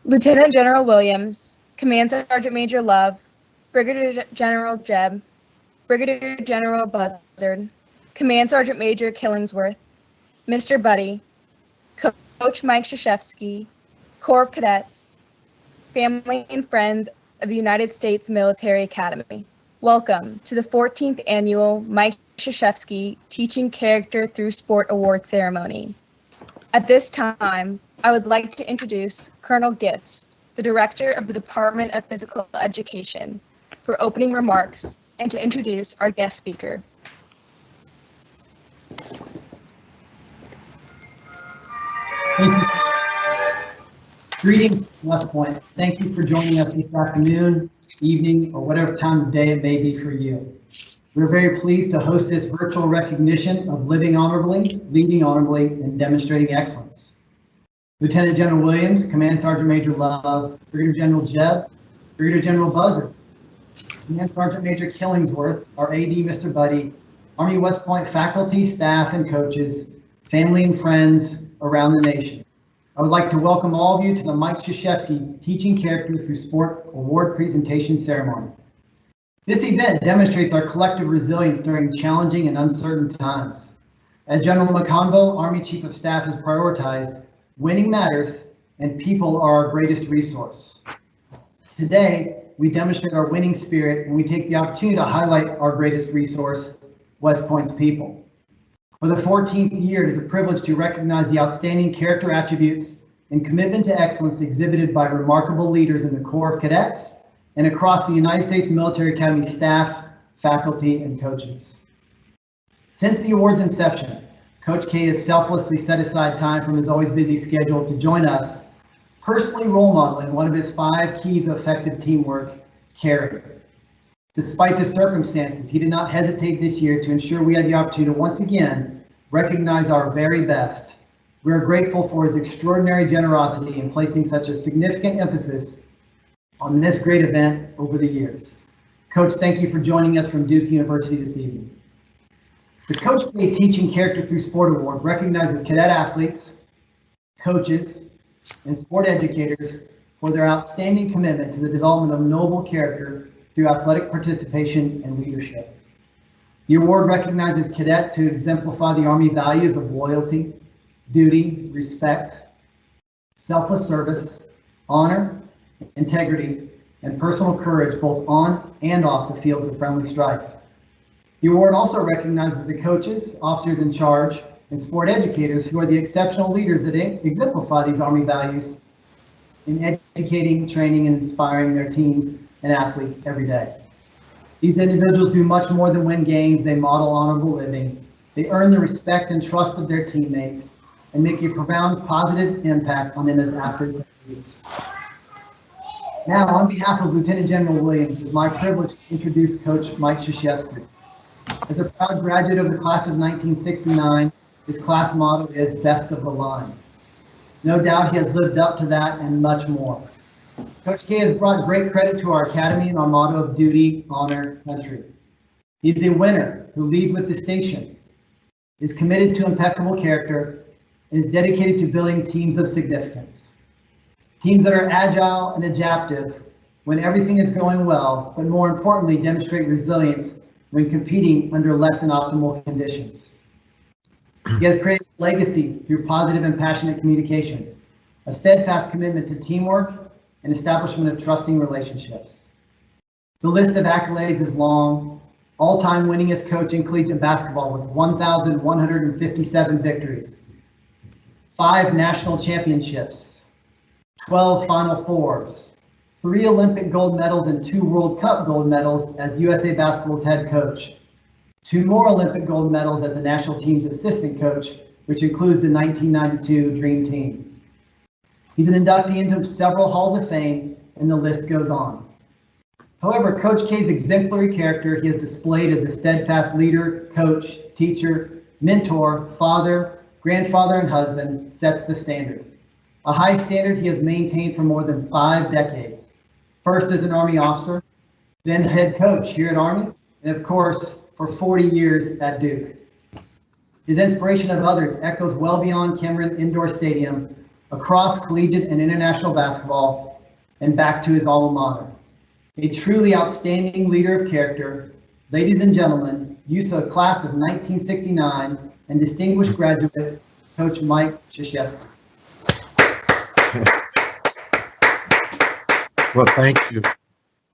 Lieutenant General Williams, Command Sergeant Major Love, Brigadier General Jeb, Brigadier General Buzzard, Command Sergeant Major Killingsworth, Mr. Buddy, Coach Mike Krzyzewski, Corps of Cadets, family and friends of the United States Military Academy. Welcome to the 14th Annual Mike Krzyzewski Teaching Character Through Sport Award Ceremony. At this time, I would like to introduce Colonel Gitz, the Director of the Department of Physical Education, for opening remarks and to introduce our guest speaker. Thank you. Greetings from West Point. Thank you for joining us this afternoon, evening, or whatever time of day it may be for you. We're very pleased to host this virtual recognition of living honorably, leading honorably, and demonstrating excellence. Lieutenant General Williams, Command Sergeant Major Love, Brigadier General Jeb, Brigadier General Buzzard, Command Sergeant Major Killingsworth, our AD, Mr. Buddy, Army West Point faculty, staff, and coaches, family and friends around the nation. I would like to welcome all of you to the Mike Krzyzewski Teaching Character Through Sport Award Presentation Ceremony. This event demonstrates our collective resilience during challenging and uncertain times. As General McConville, Army Chief of Staff, has prioritized, winning matters and people are our greatest resource. Today, we demonstrate our winning spirit and we take the opportunity to highlight our greatest resource, West Point's people. For the 14th year, it is a privilege to recognize the outstanding character attributes and commitment to excellence exhibited by remarkable leaders in the Corps of Cadets and across the United States Military Academy staff, faculty, and coaches. Since the award's inception, Coach K has selflessly set aside time from his always busy schedule to join us, personally role modeling one of his 5 keys of effective teamwork, caring. Despite the circumstances, he did not hesitate this year to ensure we had the opportunity to once again recognize our very best. We are grateful for his extraordinary generosity in placing such a significant emphasis on this great event over the years. Coach, thank you for joining us from Duke University this evening. The Coach K Teaching Character Through Sport Award recognizes cadet athletes, coaches, and sport educators for their outstanding commitment to the development of noble character through athletic participation and leadership. The award recognizes cadets who exemplify the Army values of loyalty, duty, respect, selfless service, honor, integrity, and personal courage both on and off the fields of friendly strife. The award also recognizes the coaches, officers in charge, and sport educators who are the exceptional leaders that exemplify these Army values in educating, training, and inspiring their teams and athletes every day. These individuals do much more than win games. They model honorable living. They earn the respect and trust of their teammates and make a profound positive impact on them as athletes and leaders. Now, on behalf of Lieutenant General Williams, it is my privilege to introduce Coach Mike Krzyzewski. As a proud graduate of the class of 1969, his class motto is best of the line. No doubt he has lived up to that and much more. Coach K has brought great credit to our academy and our motto of duty, honor, country. He's a winner who leads with distinction, is committed to impeccable character, and is dedicated to building teams of significance. Teams that are agile and adaptive when everything is going well, but more importantly, demonstrate resilience when competing under less than optimal conditions. He has created a legacy through positive and passionate communication, a steadfast commitment to teamwork, and establishment of trusting relationships. The list of accolades is long. All-time winningest coach in collegiate basketball with 1,157 victories, 5 national championships, 12 Final Fours, 3 Olympic gold medals and 2 World Cup gold medals as USA Basketball's head coach, 2 more Olympic gold medals as the national team's assistant coach, which includes the 1992 Dream Team. He's an inductee into several halls of fame, and the list goes on. However, Coach K's exemplary character he has displayed as a steadfast leader, coach, teacher, mentor, father, grandfather, and husband sets the standard. A high standard he has maintained for more than 5 decades. First as an Army officer, then head coach here at Army, and of course, for 40 years at Duke. His inspiration of others echoes well beyond Cameron Indoor Stadium across collegiate and international basketball, and back to his alma mater. A truly outstanding leader of character, ladies and gentlemen, USA class of 1969 and distinguished graduate, Coach Mike Krzyzewski. Well, thank you.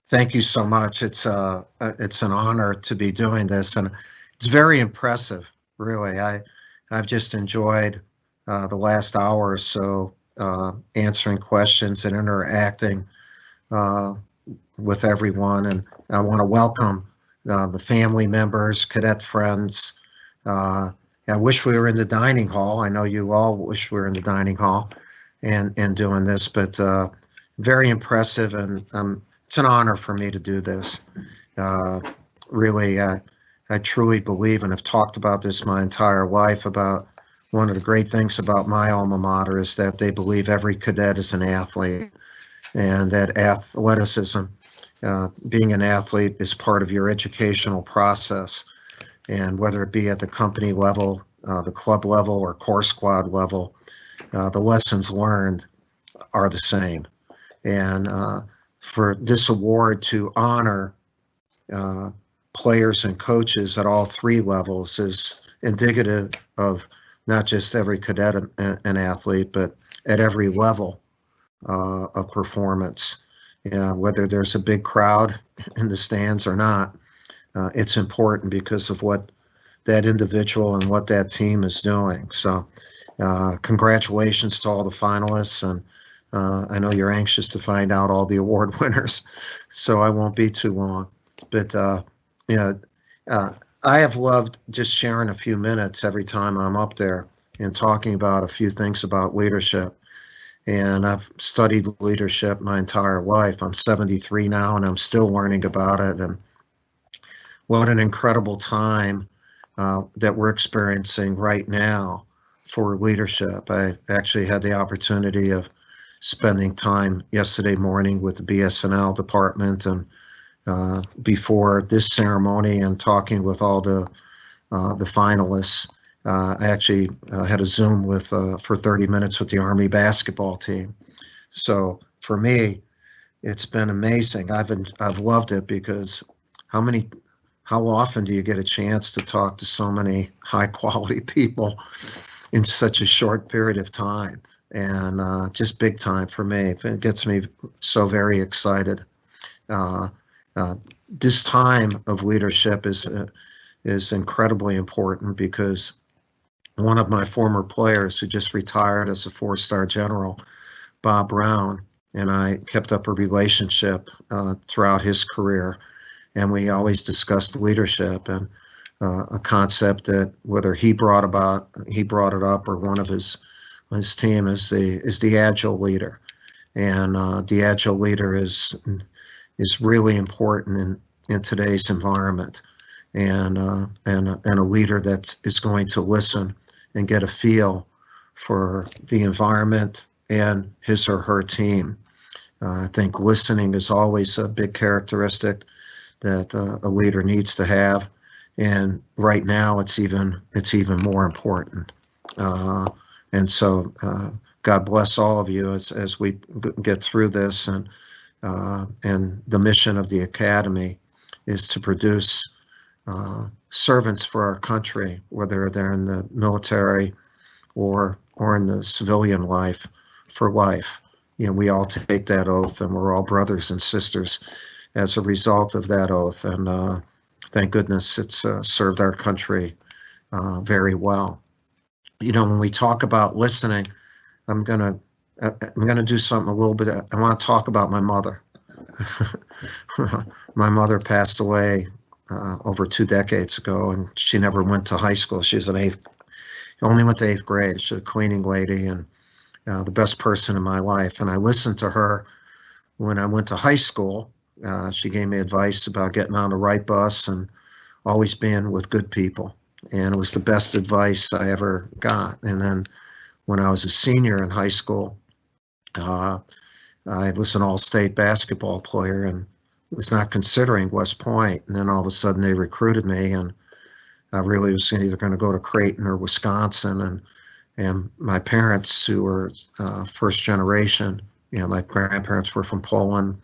Thank you so much. It's an honor to be doing this, and it's very impressive, really. I've just enjoyed the last hour or so answering questions and interacting with everyone, and I want to welcome the family members, cadet friends. I wish we were in the dining hall. I know you all wish we were in the dining hall and doing this, but very impressive, and it's an honor for me to do this. Really, I truly believe, and have talked about this my entire life, about one of the great things about my alma mater is that they believe every cadet is an athlete, and that athleticism, being an athlete, is part of your educational process. And whether it be at the company level, the club level, or Corps Squad level, the lessons learned are the same. And for this award to honor players and coaches at all three levels is indicative of not just every cadet an athlete, but at every level of performance. Whether there's a big crowd in the stands or not, it's important because of what that individual and what that team is doing. So congratulations to all the finalists, and I know you're anxious to find out all the award winners, so I won't be too long. But I have loved just sharing a few minutes every time I'm up there and talking about a few things about leadership. And I've studied leadership my entire life. I'm 73 now, and I'm still learning about it. And what an incredible time that we're experiencing right now for leadership. I actually had the opportunity of spending time yesterday morning with the BSNL department, and before this ceremony, and talking with all the finalists. I actually had a Zoom with for 30 minutes with the Army basketball team. So for me, it's been amazing. I've loved it because how often do you get a chance to talk to so many high quality people in such a short period of time? And just big time for me. It gets me so very excited. This time of leadership is incredibly important because one of my former players who just retired as a 4-star general, Bob Brown, and I kept up a relationship throughout his career, and we always discussed leadership, and a concept that whether he brought it up or one of his team is the agile leader, and the agile leader is really important in today's environment, and a leader that is going to listen and get a feel for the environment and his or her team. I think listening is always a big characteristic that a leader needs to have, and right now it's even more important. And so God bless all of you as we get through this, and the mission of the Academy is to produce servants for our country, whether they're in the military or in the civilian life, for life. You know, we all take that oath, and we're all brothers and sisters as a result of that oath. And thank goodness it's served our country very well. You know, when we talk about listening, I'm gonna do something a little bit. I want to talk about my mother. My mother passed away over 2 decades ago, and she never went to high school. She's only went to 8th grade. She's a cleaning lady, and the best person in my life. And I listened to her when I went to high school. She gave me advice about getting on the right bus and always being with good people. And it was the best advice I ever got. And then when I was a senior in high school, I was an all-state basketball player and was not considering West Point. And then all of a sudden they recruited me, and I really was either going to go to Creighton or Wisconsin. And my parents, who were first generation, my grandparents were from Poland.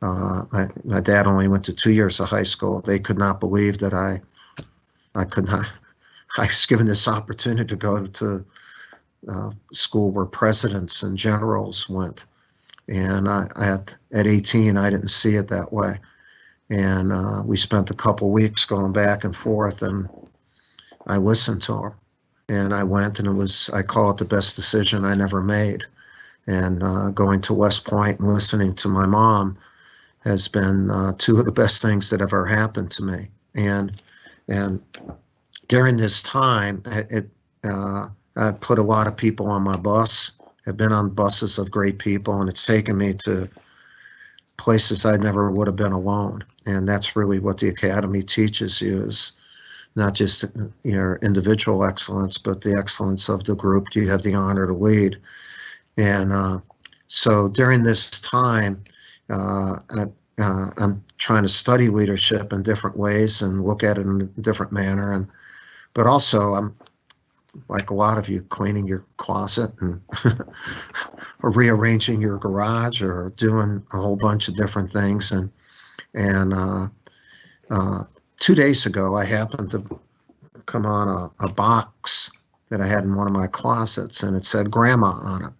My dad only went to 2 years of high school. They could not believe that I could not. I was given this opportunity to go to school where presidents and generals went. And at 18, I didn't see it that way. And we spent a couple weeks going back and forth, and I listened to them. And I went, and I call it the best decision I never made. And going to West Point and listening to my mom has been two of the best things that ever happened to me. And during this time, I put a lot of people on my bus. I've been on buses of great people, and it's taken me to places I never would have been alone. And that's really what the Academy teaches you, is not just your individual excellence, but the excellence of the group you have the honor to lead. And so during this time, I'm trying to study leadership in different ways and look at it in a different manner. But also, I'm, like a lot of you, cleaning your closet and or rearranging your garage or doing a whole bunch of different things. And 2 days ago, I happened to come on a box that I had in one of my closets, and it said Grandma on it.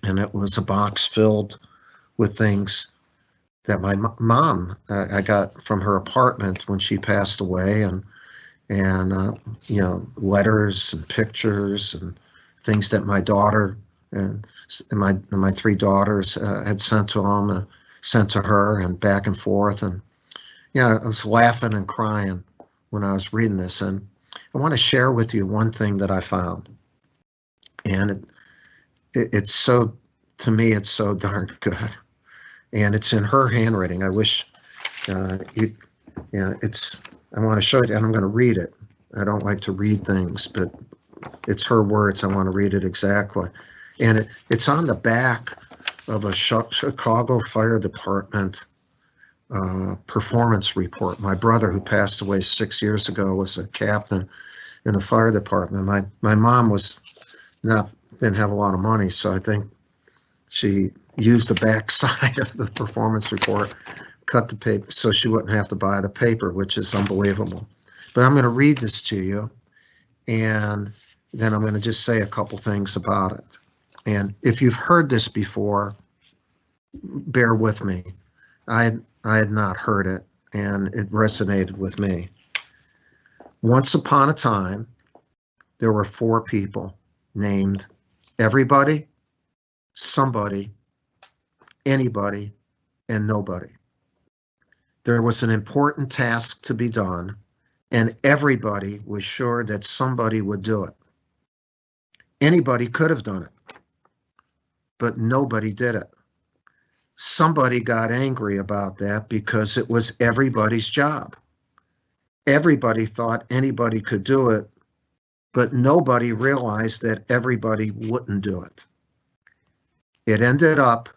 And it was a box filled with things that my mom I got from her apartment when she passed away, and letters and pictures and things that my daughter and my three daughters had sent to her, and back and forth. And I was laughing and crying when I was reading this. And I want to share with you one thing that I found, and it's so, to me, it's so darn good. And it's in her handwriting. I wish it's, I want to show it, and I'm going to read it. I don't like to read things, but it's her words. I want to read it exactly. And it's on the back of a Chicago Fire Department performance report. My brother, who passed away 6 years ago, was a captain in the fire department. My mom didn't have a lot of money, so I think she used the back side of the performance report, cut the paper so she wouldn't have to buy the paper, which is unbelievable. But I'm going to read this to you, and then I'm going to just say a couple things about it. And if you've heard this before, bear with me. I had not heard it, and it resonated with me. Once upon a time, there were 4 people named everybody, somebody, anybody, and nobody. There was an important task to be done, and everybody was sure that somebody would do it. Anybody could have done it, but nobody did it. Somebody got angry about that because it was everybody's job. Everybody thought anybody could do it, but nobody realized that everybody wouldn't do it. It ended up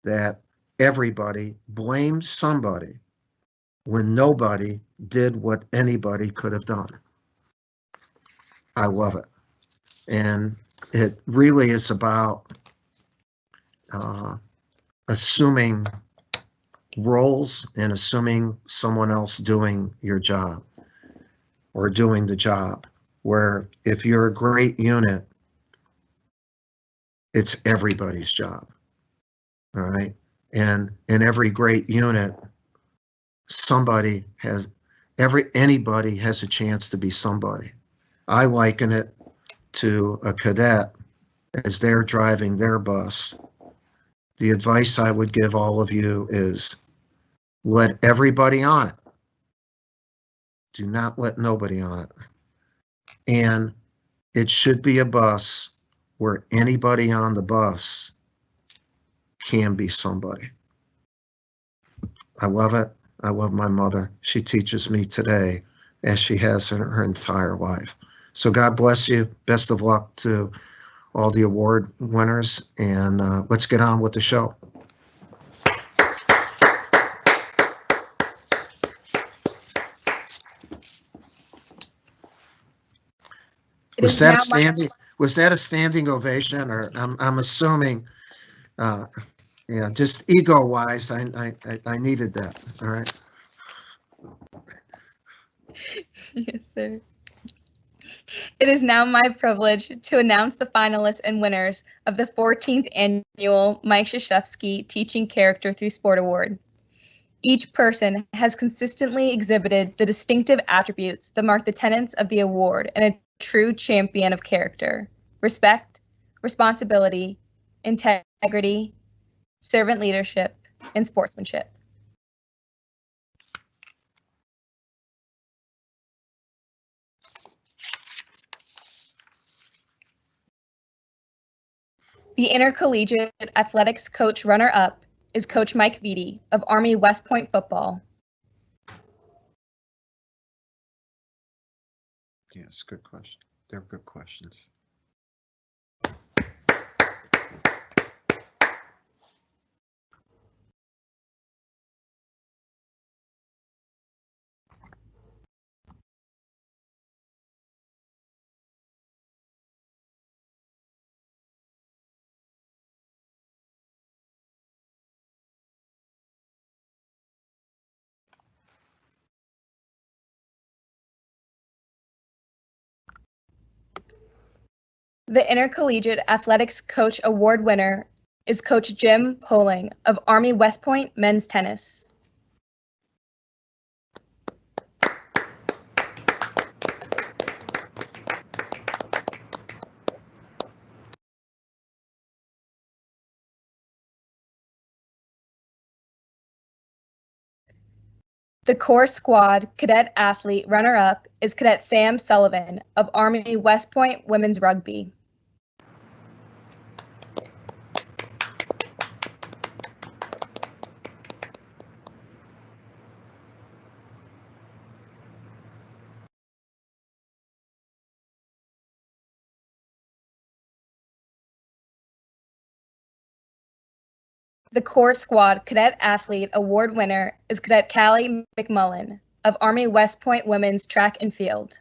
that everybody blamed somebody when nobody did what anybody could have done. I love it. And it really is about assuming roles and assuming someone else doing your job or doing the job, where if you're a great unit, it's everybody's job. All right. And in every great unit, anybody has a chance to be somebody. I liken it to a cadet as they're driving their bus. The advice I would give all of you is let everybody on it. Do not let nobody on it. And it should be a bus where anybody on the bus can be somebody. I love it. I love my mother. She teaches me today as she has in her entire life. So God bless you. Best of luck to all the award winners, and let's get on with the show. With that, Was that a standing ovation, or I'm assuming, yeah, just ego-wise, I needed that. All right. Yes, sir. It is now my privilege to announce the finalists and winners of the 14th annual Mike Krzyzewski Teaching Character Through Sport Award. Each person has consistently exhibited the distinctive attributes that mark the tenets of the award and a true champion of character: respect, responsibility, integrity, servant leadership, and sportsmanship. The Intercollegiate Athletics Coach runner-up is Coach Mike Vitti of Army West Point football. Yes, good question. They're good questions. The Intercollegiate Athletics Coach Award winner is Coach Jim Poling of Army West Point men's tennis. The Corps Squad Cadet Athlete runner-up is Cadet Sam Sullivan of Army West Point women's rugby. The Corps Squad Cadet Athlete Award winner is Cadet Callie McMullen of Army West Point women's track and field.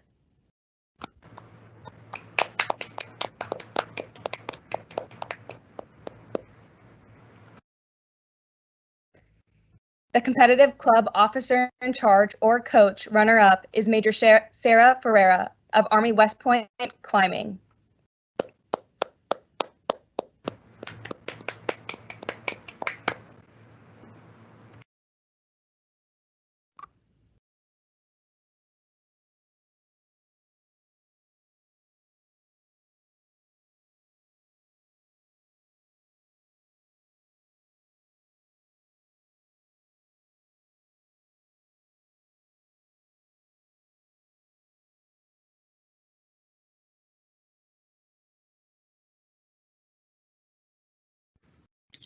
The Competitive Club Officer in Charge or Coach runner-up is Major Sarah Ferreira of Army West Point climbing.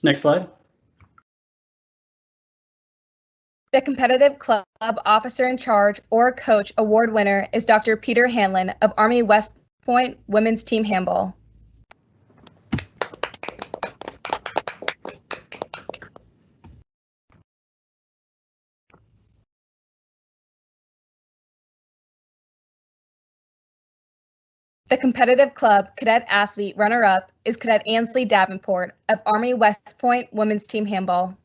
Next slide. The Competitive Club Officer in Charge or Coach Award winner is Dr. Peter Hanlon of Army West Point women's team handball. The Competitive Club Cadet Athlete runner-up is Cadet Ansley Davenport of Army West Point women's team handball.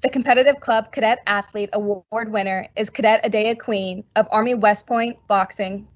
The Competitive Club Cadet Athlete Award winner is Cadet Adea Queen of Army West Point boxing.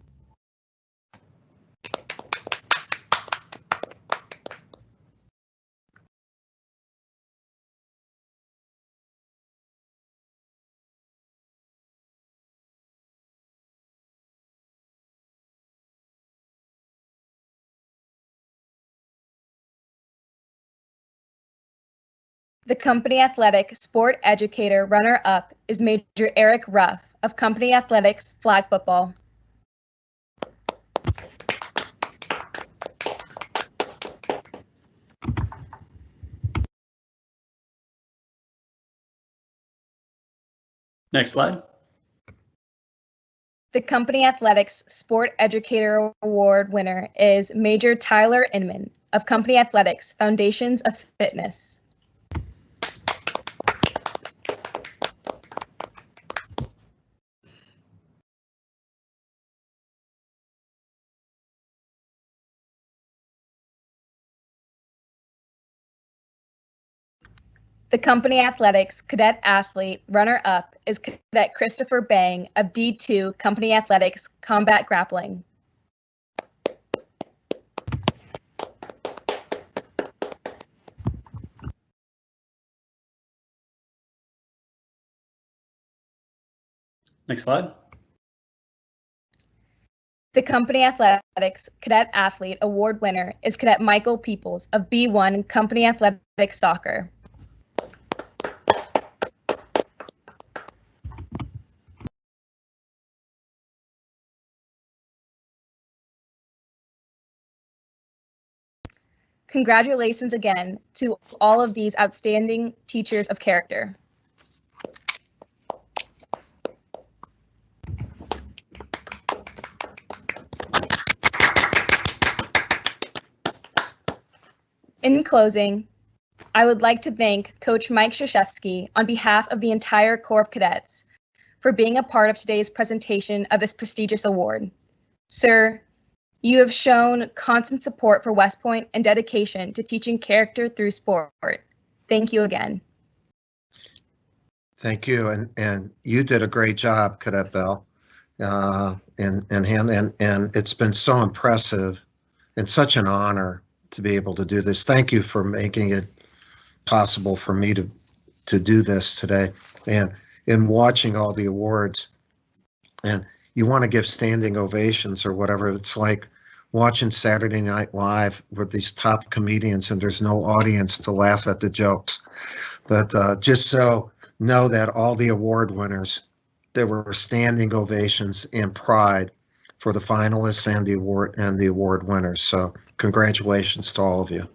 The Company Athletic Sport Educator runner-up is Major Eric Ruff of Company Athletics flag football. Next slide. The Company Athletics Sport Educator Award winner is Major Tyler Inman of Company Athletics Foundations of Fitness. The company athletics cadet athlete runner-up is Cadet Christopher Bang of D2 Company Athletics Combat Grappling. Next slide. The company athletics cadet athlete award winner is Cadet Michael Peoples of B1 Company Athletics Soccer. Congratulations again to all of these outstanding teachers of character. In closing, I would like to thank Coach Mike Krzyzewski on behalf of the entire Corps of Cadets for being a part of today's presentation of this prestigious award. Sir, you have shown constant support for West Point and dedication to teaching character through sport. Thank you again. Thank you, and you did a great job, Cadet Bell, and it's been so impressive and such an honor to be able to do this. Thank you for making it possible for me to do this today, and in watching all the awards. And you want to give standing ovations or whatever. It's like watching Saturday Night Live with these top comedians and there's no audience to laugh at the jokes. But just so know that all the award winners, there were standing ovations and pride for the finalists and the award winners. So congratulations to all of you.